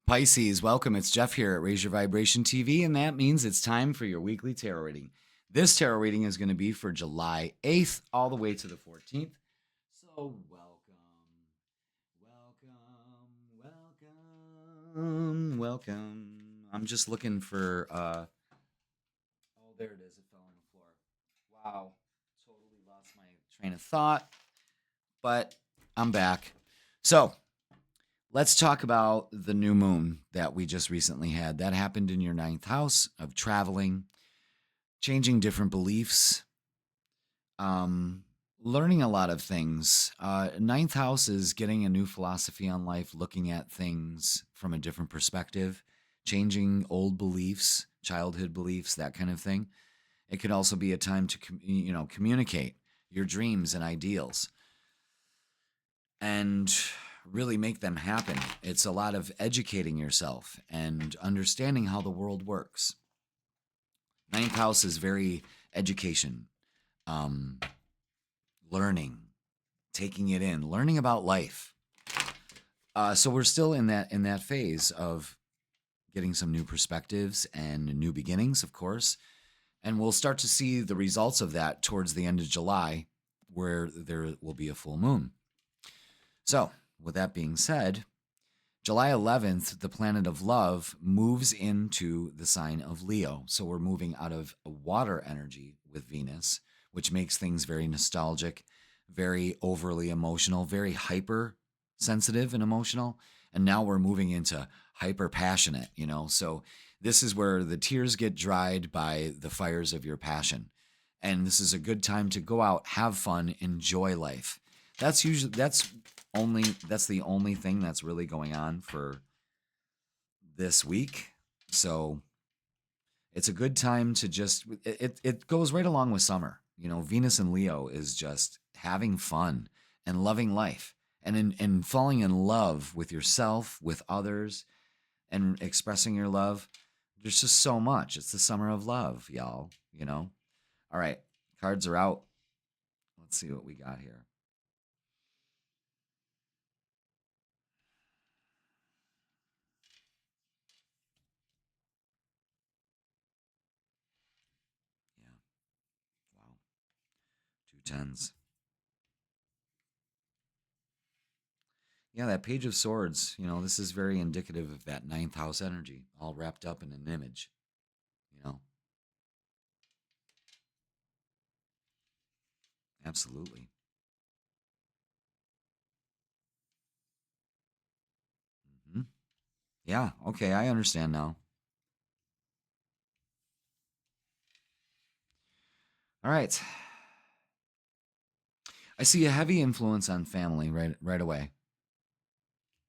Pisces, welcome. It's Jeff here at Raise Your Vibration TV, and that means it's time for your weekly tarot reading. This tarot reading is going to be for July 8th all the way to the 14th. So, welcome. I'm just looking for, oh, there it is. It fell on the floor. Wow. Totally lost my train of thought, but I'm back. So, let's talk about the new moon that we just recently had. That happened in your ninth house of traveling, changing different beliefs, learning a lot of things. Ninth house is getting a new philosophy on life, looking at things from a different perspective, changing old beliefs, childhood beliefs, that kind of thing. It could also be a time to communicate your dreams and ideals and really make them happen. It's a lot of educating yourself and understanding how the world works. Ninth house is very education, learning, taking it in, learning about life. So we're still in that phase of getting some new perspectives and new beginnings, of course. And we'll start to see the results of that towards the end of July, where there will be a full moon. So, with that being said, July 11th, the planet of love moves into the sign of Leo. So we're moving out of a water energy with Venus, which makes things very nostalgic, very overly emotional, very hypersensitive and emotional. And now we're moving into hyper passionate, So this is where the tears get dried by the fires of your passion. And this is a good time to go out, have fun, enjoy life. That's the only thing that's really going on for this week. So it's a good time to just, it goes right along with summer. Venus and Leo is just having fun and loving life and falling in love with yourself, with others, and expressing your love. There's just so much. It's the summer of love, y'all, All right, cards are out. Let's see what we got here. Yeah. Wow. 2 10s. Yeah, that Page of Swords, this is very indicative of that ninth house energy, all wrapped up in an image, Absolutely. hmm Yeah, okay, I understand now. All right. I see a heavy influence on family right away.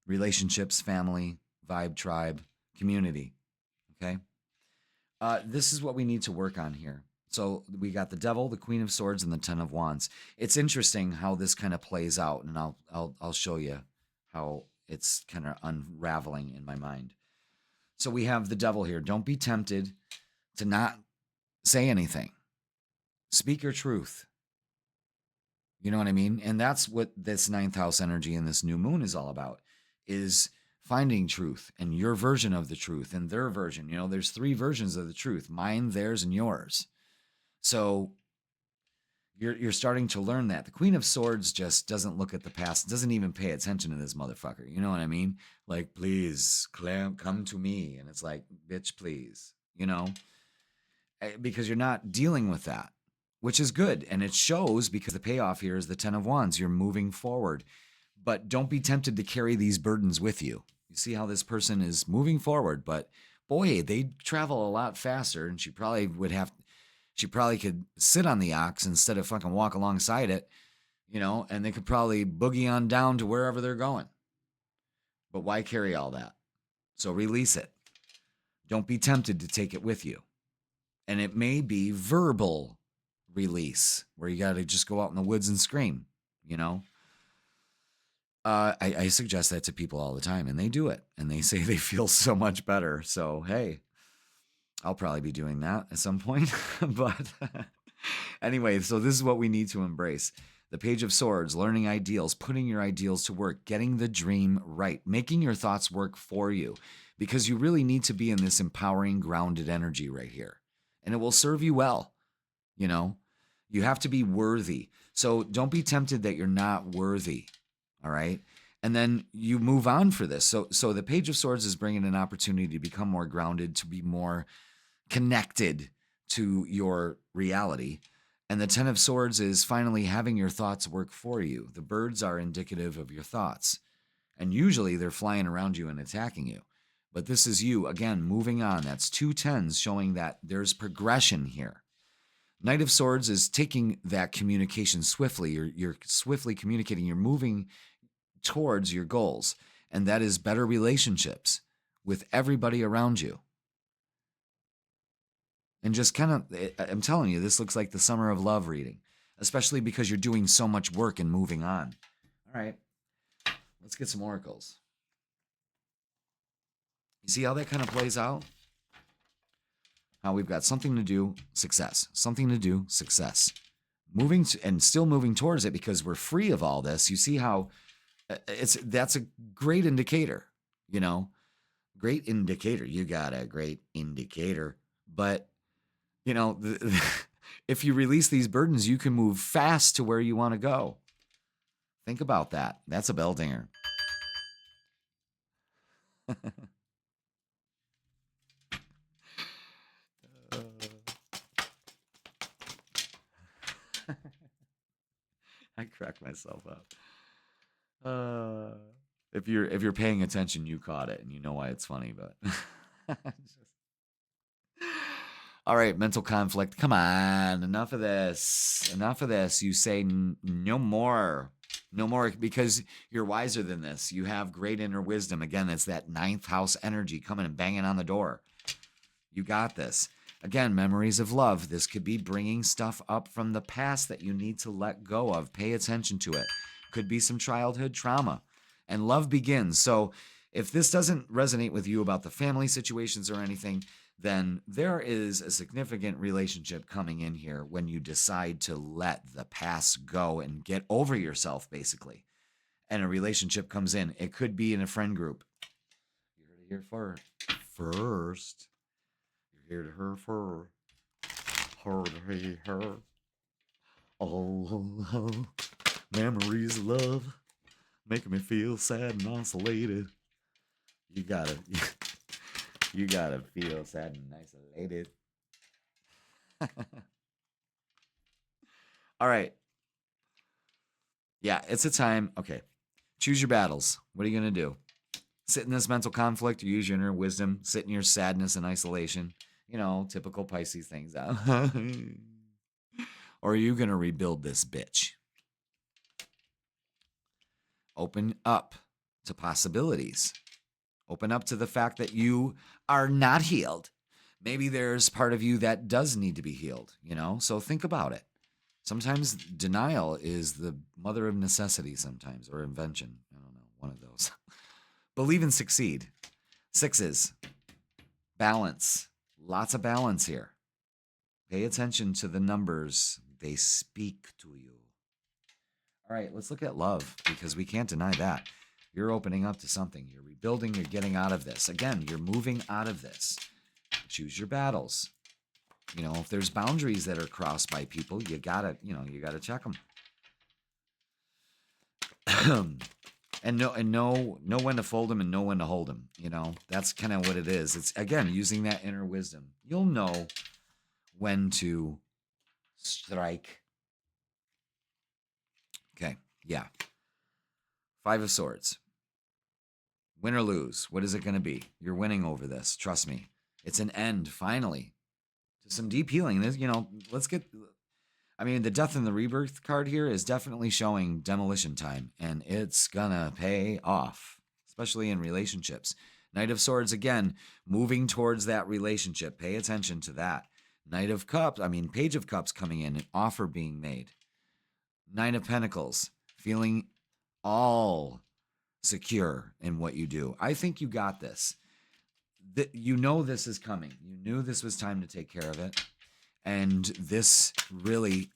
Relationships, family, vibe, tribe, community. Okay. This is what we need to work on here. So we got the Devil, the Queen of Swords, and the Ten of Wands. It's interesting how this kind of plays out, and I'll show you how it's kind of unraveling in my mind. So we have the Devil here. Don't be tempted to not say anything. Speak your truth. You know what I mean? And that's what this ninth house energy and this new moon is all about, is finding truth and your version of the truth and their version. There's 3 versions of the truth: mine, theirs, and yours. So you're starting to learn that. The Queen of Swords just doesn't look at the past, doesn't even pay attention to this motherfucker. You know what I mean? Like, please, come to me. And it's like, bitch, please, because you're not dealing with that, which is good. And it shows, because the payoff here is the Ten of Wands. You're moving forward, but don't be tempted to carry these burdens with you. You see how this person is moving forward, but boy, they travel a lot faster, and she probably could sit on the ox instead of fucking walk alongside it, and they could probably boogie on down to wherever they're going. But why carry all that? So release it. Don't be tempted to take it with you. And it may be verbal release, where you got to just go out in the woods and scream, I suggest that to people all the time, and they do it, and they say they feel so much better. So, hey, I'll probably be doing that at some point. But anyway, so this is what we need to embrace. The Page of Swords, learning ideals, putting your ideals to work, getting the dream right, making your thoughts work for you. because you really need to be in this empowering, grounded energy right here. And it will serve you well. You know, you have to be worthy. So don't be tempted that you're not worthy. All right. And then you move on for this. So the Page of Swords is bringing an opportunity to become more grounded, to be more connected to your reality. And the Ten of Swords is finally having your thoughts work for you. The birds are indicative of your thoughts. And usually they're flying around you and attacking you. But this is you, again, moving on. That's 2 tens showing that there's progression here. Knight of Swords is taking that communication swiftly. You're swiftly communicating. You're moving towards your goals. And that is better relationships with everybody around you. And just kind of, I'm telling you, this looks like the Summer of Love reading, especially because you're doing so much work and moving on. All right, let's get some oracles. You see how that kind of plays out? How we've got something to do, success. Something to do, success. Moving to, and still moving towards it because we're free of all this. You see how that's a great indicator, you know? Great indicator. You got a great indicator. But, you know, if you release these burdens, you can move fast to where you want to go. Think about that. That's a bell dinger. I crack myself up. If you're paying attention, you caught it, and you know why it's funny. But all right, mental conflict. Come on, enough of this. Enough of this. You say no more. No more, because you're wiser than this. You have great inner wisdom. Again, it's that 9th house energy coming and banging on the door. You got this. Again, memories of love. This could be bringing stuff up from the past that you need to let go of. Pay attention to it. Could be some childhood trauma. And love begins. So if this doesn't resonate with you about the family situations or anything, then there is a significant relationship coming in here when you decide to let the past go and get over yourself, basically. And a relationship comes in. It could be in a friend group. You heard it here first. You're here to her for her to her. Oh, memories of love making me feel sad and isolated. You gotta feel sad and isolated. All right. Yeah, it's a time. Okay. Choose your battles. What are you going to do? Sit in this mental conflict or use your inner wisdom? Sit in your sadness and isolation? You know, typical Pisces things. Or are you going to rebuild this bitch? Open up to possibilities. Open up to the fact that you are not healed. Maybe there's part of you that does need to be healed, you know? So think about it. Sometimes denial is the mother of necessity sometimes, or invention. I don't know, one of those. Believe and succeed. 6s. Balance. Lots of balance here. Pay attention to the numbers. They speak to you. All right, let's look at love, because we can't deny that. You're opening up to something. You're rebuilding. You're getting out of this. Again, you're moving out of this. Choose your battles. You know, if there's boundaries that are crossed by people, you gotta check them. and know when to fold them and know when to hold them. You know, that's kind of what it is. It's, again, using that inner wisdom. You'll know when to strike. Okay, yeah. 5 of Swords. Win or lose, what is it going to be? You're winning over this. Trust me. It's an end, finally, to some deep healing. You know, the Death and the Rebirth card here is definitely showing demolition time, and it's gonna pay off, especially in relationships. Knight of Swords, again, moving towards that relationship. Pay attention to that. Page of Cups coming in, an offer being made. 9 of Pentacles, feeling all secure in what you do. I think you got this. You know this is coming. You knew this was time to take care of it. And this really,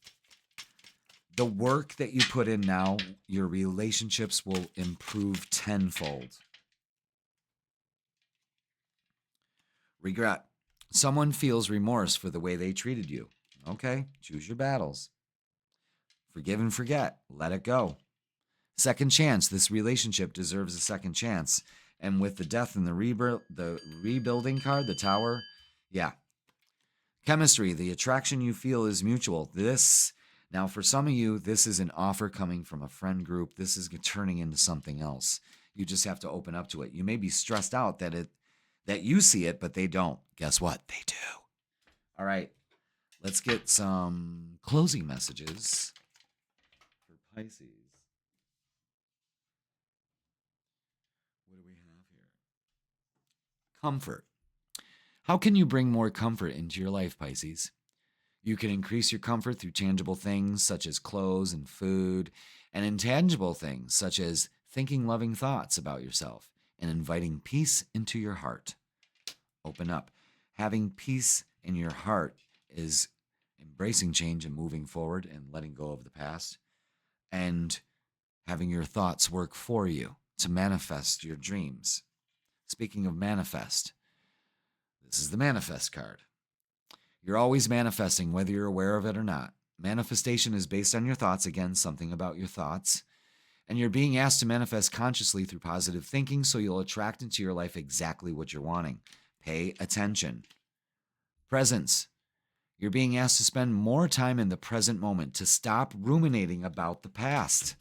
the work that you put in now, your relationships will improve tenfold. Regret. Someone feels remorse for the way they treated you. Okay, choose your battles. Forgive and forget. Let it go. Second chance. This relationship deserves a second chance. And with the death and the rebuilding card, the tower, yeah. Chemistry. The attraction you feel is mutual. Now for some of you, this is an offer coming from a friend group. This is turning into something else. You just have to open up to it. You may be stressed out that you see it, but they don't. Guess what? They do. All right. Let's get some closing messages for Pisces. What do we have here? Comfort. How can you bring more comfort into your life, Pisces? You can increase your comfort through tangible things such as clothes and food, and intangible things such as thinking loving thoughts about yourself and inviting peace into your heart. Open up. Having peace in your heart is embracing change and moving forward and letting go of the past, and having your thoughts work for you to manifest your dreams. Speaking of manifest, this is the manifest card. You're always manifesting, whether you're aware of it or not. Manifestation is based on your thoughts. Again, something about your thoughts. And you're being asked to manifest consciously through positive thinking, so you'll attract into your life exactly what you're wanting. Pay attention. Presence. You're being asked to spend more time in the present moment, to stop ruminating about the past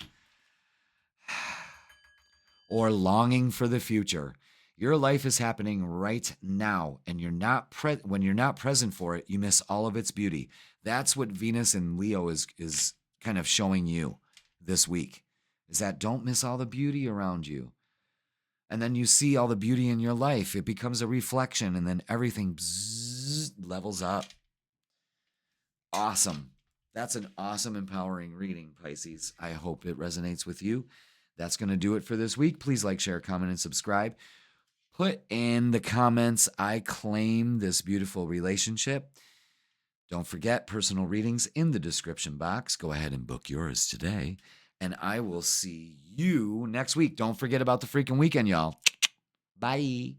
or longing for the future. Your life is happening right now, and when you're not present for it, you miss all of its beauty. That's what Venus and Leo is kind of showing you this week, is that don't miss all the beauty around you. And then you see all the beauty in your life. It becomes a reflection, and then everything levels up. Awesome. That's an awesome, empowering reading, Pisces. I hope it resonates with you. That's going to do it for this week. Please like, share, comment, and subscribe. Put in the comments, I claim this beautiful relationship. Don't forget, personal readings in the description box. Go ahead and book yours today. And I will see you next week. Don't forget about the freaking weekend, y'all. Bye.